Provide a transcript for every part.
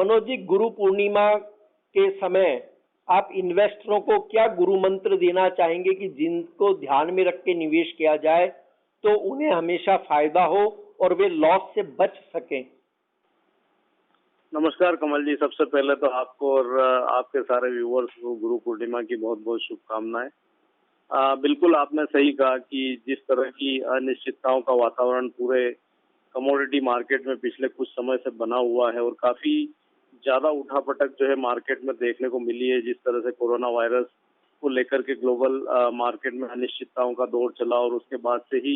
मनोज जी, गुरु पूर्णिमा के समय आप इन्वेस्टरों को क्या गुरु मंत्र देना चाहेंगे कि जिनको ध्यान में रख के निवेश किया जाए तो उन्हें हमेशा फायदा हो और वे लॉस से बच सकें? नमस्कार कमल जी, सबसे पहले तो आपको और आपके सारे व्यूअर्स को गुरु पूर्णिमा की बहुत बहुत शुभकामनाएं। बिल्कुल आपने सही कहा कि जिस तरह की अनिश्चितताओं का वातावरण पूरे कमोडिटी मार्केट में पिछले कुछ समय से बना हुआ है और काफी ज्यादा उठापटक जो है मार्केट में देखने को मिली है, जिस तरह से कोरोना वायरस को लेकर के ग्लोबल मार्केट में अनिश्चितताओं का दौर चला और उसके बाद से ही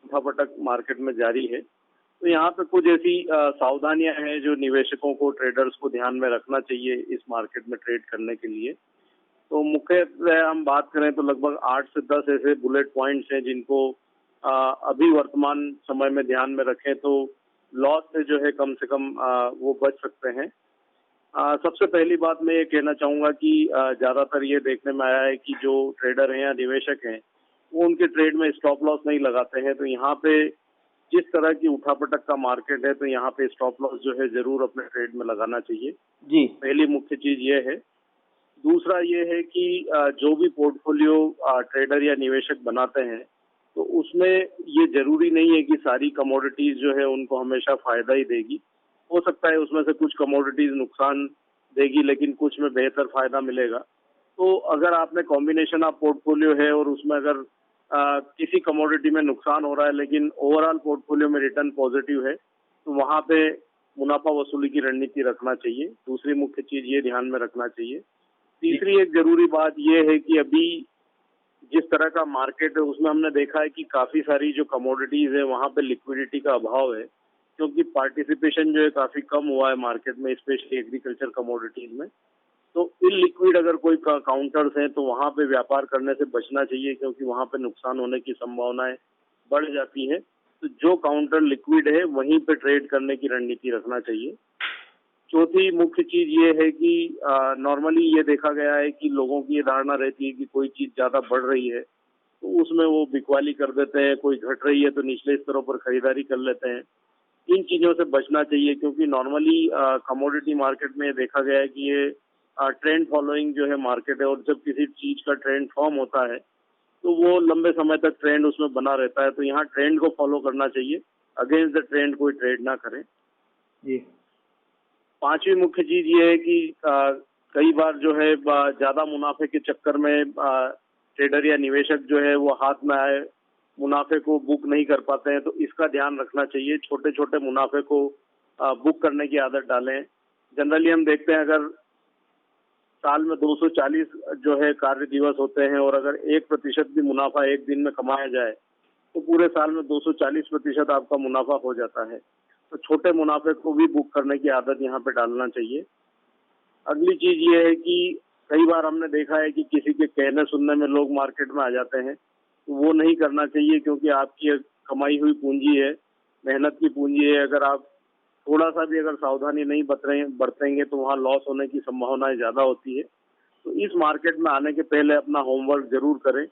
उठापटक मार्केट में जारी है। तो यहाँ पे कुछ ऐसी सावधानियां हैं जो निवेशकों को, ट्रेडर्स को ध्यान में रखना चाहिए इस मार्केट में ट्रेड करने के लिए। तो मुख्यतः हम बात करें तो लगभग 8 से 10 ऐसे बुलेट पॉइंट्स हैं जिनको अभी वर्तमान समय में ध्यान में रखें तो लॉस से जो है कम से कम वो बच सकते हैं। सबसे पहली बात मैं ये कहना चाहूंगा कि ज्यादातर ये देखने में आया है कि जो ट्रेडर हैं या निवेशक हैं वो उनके ट्रेड में स्टॉप लॉस नहीं लगाते हैं। तो यहाँ पे जिस तरह की उठापटक का मार्केट है तो यहाँ पे स्टॉप लॉस जो है जरूर अपने ट्रेड में लगाना चाहिए जी। पहली मुख्य चीज ये है। दूसरा ये है कि जो भी पोर्टफोलियो ट्रेडर या निवेशक बनाते हैं तो उसमें ये जरूरी नहीं है कि सारी कमोडिटीज जो है उनको हमेशा फायदा ही देगी। हो सकता है उसमें से कुछ कमोडिटीज नुकसान देगी लेकिन कुछ में बेहतर फायदा मिलेगा। तो अगर आपने कॉम्बिनेशन ऑफ पोर्टफोलियो है और उसमें अगर किसी कमोडिटी में नुकसान हो रहा है लेकिन ओवरऑल पोर्टफोलियो में रिटर्न पॉजिटिव है तो वहां पे मुनाफा वसूली की रणनीति रखना चाहिए। दूसरी मुख्य चीज ये ध्यान में रखना चाहिए। तीसरी एक जरूरी बात यह है कि अभी जिस तरह का मार्केट है उसमें हमने देखा है कि काफी सारी जो कमोडिटीज है वहां पे लिक्विडिटी का अभाव है, क्योंकि पार्टिसिपेशन जो है काफी कम हुआ है मार्केट में, स्पेशली एग्रीकल्चर कमोडिटीज में। तो इलिक्विड अगर कोई काउंटर्स हैं तो वहां पे व्यापार करने से बचना चाहिए, क्योंकि वहां पे नुकसान होने की संभावनाएं बढ़ जाती है। तो जो काउंटर लिक्विड है वहीं पे ट्रेड करने की रणनीति रखना चाहिए। चौथी मुख्य चीज ये है कि नॉर्मली ये देखा गया है कि लोगों की ये धारणा रहती है कि कोई चीज ज्यादा बढ़ रही है तो उसमें वो बिकवाली कर देते हैं, कोई घट रही है तो निचले स्तरों पर खरीदारी कर लेते हैं। इन चीजों से बचना चाहिए, क्योंकि नॉर्मली कमोडिटी मार्केट में देखा गया है कि ये ट्रेंड फॉलोइंग जो है मार्केट है और जब किसी चीज का ट्रेंड फॉर्म होता है तो वो लंबे समय तक ट्रेंड उसमें बना रहता है। तो यहाँ ट्रेंड को फॉलो करना चाहिए, अगेंस्ट द ट्रेंड कोई ट्रेड ना करें जी। पांचवी मुख्य चीज ये है कि कई बार जो है ज्यादा मुनाफे के चक्कर में ट्रेडर या निवेशक जो है वो हाथ में आए मुनाफे को बुक नहीं कर पाते हैं। तो इसका ध्यान रखना चाहिए, छोटे छोटे मुनाफे को बुक करने की आदत डालें। जनरली हम देखते हैं अगर साल में 240 जो है कार्य दिवस होते हैं और अगर 1% भी मुनाफा एक दिन में कमाया जाए तो पूरे साल में 240% आपका मुनाफा हो जाता है। तो छोटे मुनाफे को भी बुक करने की आदत यहाँ पे डालना चाहिए। अगली चीज ये है कि कई बार हमने देखा है कि किसी के कहने सुनने में लोग मार्केट में आ जाते हैं, तो वो नहीं करना चाहिए, क्योंकि आपकी कमाई हुई पूंजी है, मेहनत की पूंजी है। अगर आप थोड़ा सा भी अगर सावधानी नहीं बरतेंगे तो वहाँ लॉस होने की संभावनाएं ज्यादा होती है। तो इस मार्केट में आने के पहले अपना होमवर्क जरूर करें।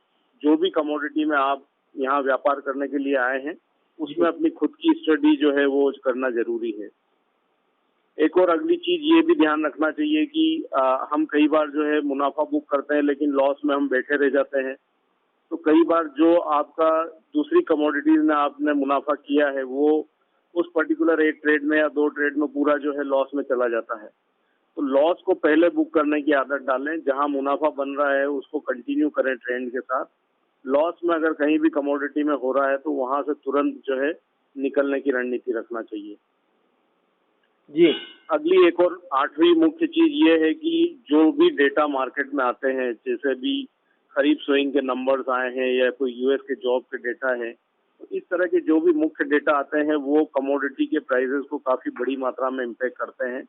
जो भी कमोडिटी में आप यहाँ व्यापार करने के लिए आए हैं उसमें अपनी खुद की स्टडी जो है वो करना जरूरी है। एक और अगली चीज ये भी ध्यान रखना चाहिए कि हम कई बार जो है मुनाफा बुक करते हैं लेकिन लॉस में हम बैठे रह जाते हैं। तो कई बार जो आपका दूसरी कमोडिटीज में आपने मुनाफा किया है वो उस पर्टिकुलर एक ट्रेड में या 2 ट्रेड में पूरा जो है लॉस में चला जाता है। तो लॉस को पहले बुक करने की आदत डालें, जहां मुनाफा बन रहा है उसको कंटिन्यू करें ट्रेंड के साथ। लॉस में अगर कहीं भी कमोडिटी में हो रहा है तो वहां से तुरंत जो है निकलने की रणनीति रखना चाहिए जी। अगली एक और 8वीं मुख्य चीज ये है कि जो भी डेटा मार्केट में आते हैं, जैसे भी खरीफ सोइंग के नंबर्स आए हैं या कोई यूएस के जॉब के डेटा है, तो इस तरह के जो भी मुख्य डेटा आते हैं वो कमोडिटी के प्राइसेस को काफी बड़ी मात्रा में इम्पैक्ट करते हैं।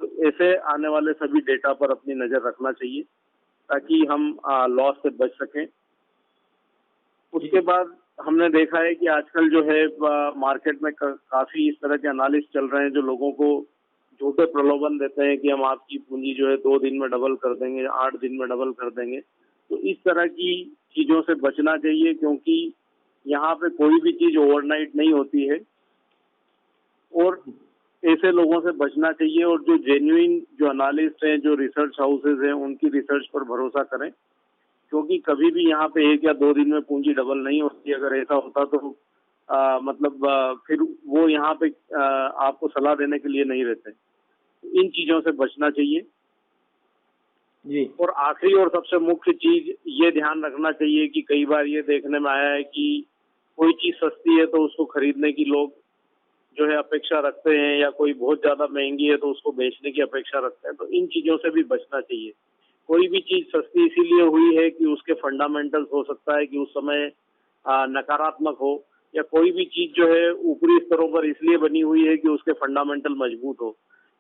तो ऐसे आने वाले सभी डेटा पर अपनी नजर रखना चाहिए ताकि हम लॉस से बच सकें। उसके बाद हमने देखा है कि आजकल जो है मार्केट में काफी इस तरह के एनालिस्ट चल रहे हैं जो लोगों को झूठे प्रलोभन देते हैं कि हम आपकी पूंजी जो है 2 दिन में डबल कर देंगे, 8 दिन में डबल कर देंगे। तो इस तरह की चीजों से बचना चाहिए, क्योंकि यहाँ पे कोई भी चीज ओवरनाइट नहीं होती है। और ऐसे लोगों से बचना चाहिए और जो जेन्युइन जो एनालिस्ट हैं, जो रिसर्च हाउसेज हैं, उनकी रिसर्च पर भरोसा करें, क्योंकि कभी भी यहाँ पे 1 या 2 दिन में पूंजी डबल नहीं होती। अगर ऐसा होता तो फिर वो यहाँ पे आपको सलाह देने के लिए नहीं रहते। इन चीजों से बचना चाहिए। जी। और आखिरी और सबसे मुख्य चीज ये ध्यान रखना चाहिए कि कई बार ये देखने में आया है कि कोई चीज सस्ती है तो उसको खरीदने की लोग जो है अपेक्षा रखते हैं, या कोई बहुत ज्यादा महंगी है तो उसको बेचने की अपेक्षा रखते हैं। तो इन चीजों से भी बचना चाहिए। कोई भी चीज सस्ती इसीलिए हुई है कि उसके फंडामेंटल्स, हो सकता है कि उस समय नकारात्मक हो, या कोई भी चीज जो है ऊपरी स्तरों पर इसलिए बनी हुई है कि उसके फंडामेंटल मजबूत हो।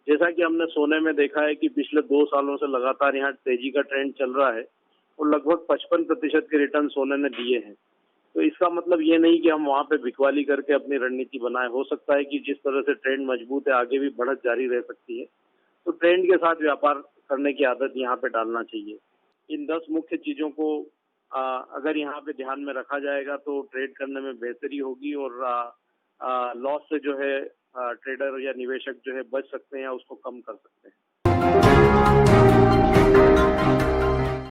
जैसा कि हमने सोने में देखा है कि पिछले 2 सालों से लगातार यहाँ तेजी का ट्रेंड चल रहा है और लगभग 55% के रिटर्न सोने ने दिए हैं। तो इसका मतलब ये नहीं कि हम वहाँ पे बिकवाली करके अपनी रणनीति बनाए। हो सकता है कि जिस तरह से ट्रेंड मजबूत है, आगे भी बढ़त जारी रह सकती है। तो ट्रेंड के साथ व्यापार करने की आदत यहाँ पे डालना चाहिए। इन 10 मुख्य चीजों को अगर यहाँ पे ध्यान में रखा जाएगा तो ट्रेड करने में बेहतरी होगी, और लॉस से जो है ट्रेडर या निवेशक जो है बच सकते हैं या उसको कम कर सकते हैं।